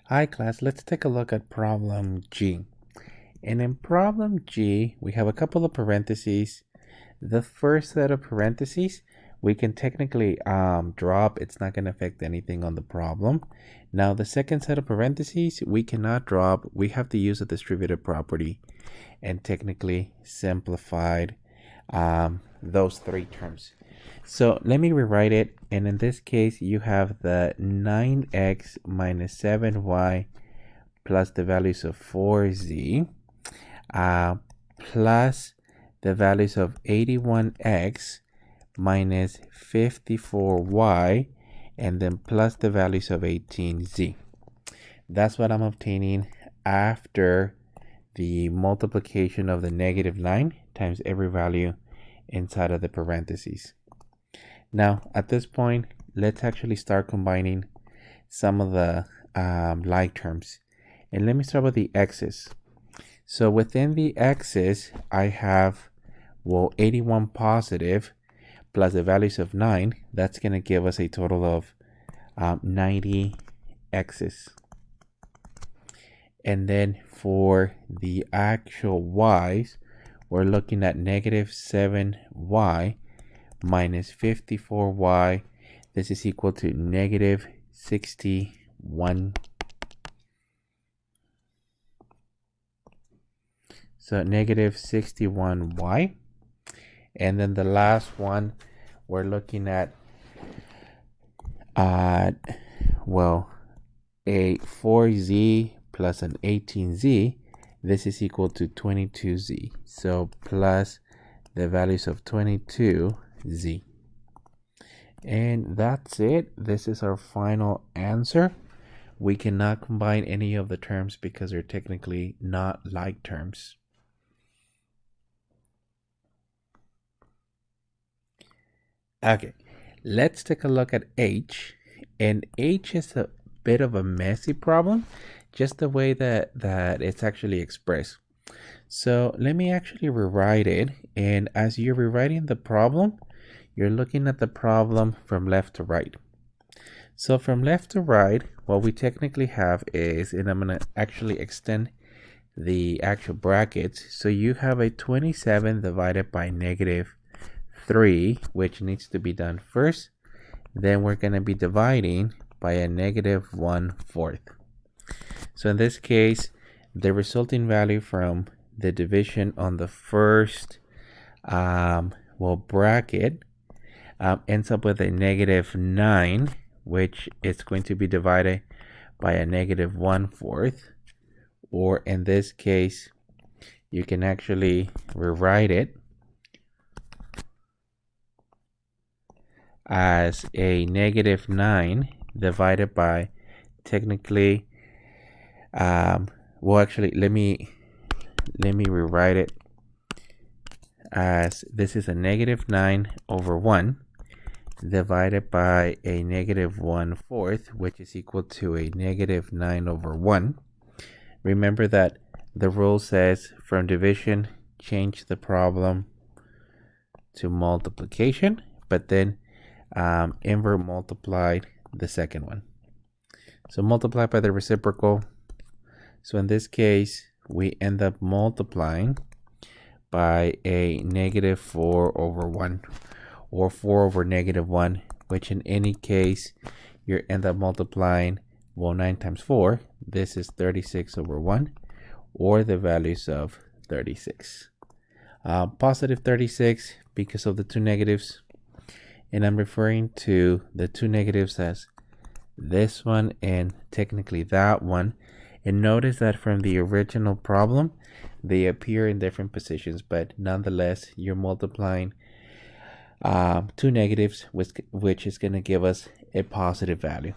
Hi class, let's take a look at problem G. And in problem G, we have a couple of parentheses. The first set of parentheses, we can technically drop. It's not going to affect anything on the problem. Now the second set of parentheses, we cannot drop. We have to use a distributive property and technically simplified those three terms. So let me rewrite it. And in this case, you have the 9x minus 7y plus the values of 4z plus the values of 81x minus 54y and then plus the values of 18z. That's what I'm obtaining after the multiplication of the negative 9 times every value inside of the parentheses. Now, at this point, let's actually start combining some of the like terms. And let me start with the x's. So within the x's, I have, 81 positive plus the values of 9. That's going to give us a total of 90 x's. And then for the actual y's, we're looking at negative 7y minus 54y. This is equal to negative 61. So negative 61y. And then the last one, we're looking at a 4z plus an 18z. This is equal to 22z. So plus the values of 22z. And that's it. This is our final answer. We cannot combine any of the terms because they're technically not like terms. Okay, let's take a look at H. And H is a bit of a messy problem, just the way that it's actually expressed. So let me actually rewrite it. And as you're rewriting the problem, you're looking at the problem from left to right. So from left to right, what we technically have is, and I'm going to actually extend the actual brackets. So you have a 27 divided by negative 3, which needs to be done first. Then we're going to be dividing by a negative 1/4. So in this case, the resulting value from the division on the first bracket ends up with a negative 9, which is going to be divided by a negative 1/4. Or in this case, you can actually rewrite it as a negative 9 divided by technically actually let me rewrite it as this is a negative 9 over 1 divided by a negative 1/4, which is equal to a negative 9 over 1. Remember that the rule says from division change the problem to multiplication, but then invert multiplied the second one. So multiply by the reciprocal. So in this case, we end up multiplying by a negative 4 over 1 or 4 over negative 1, which in any case, you end up multiplying, 9 times 4. This is 36 over 1, or the values of 36. Positive 36 because of the two negatives. And I'm referring to the two negatives as this one and technically that one. And notice that from the original problem, they appear in different positions, but nonetheless, you're multiplying two negatives, which is going to give us a positive value.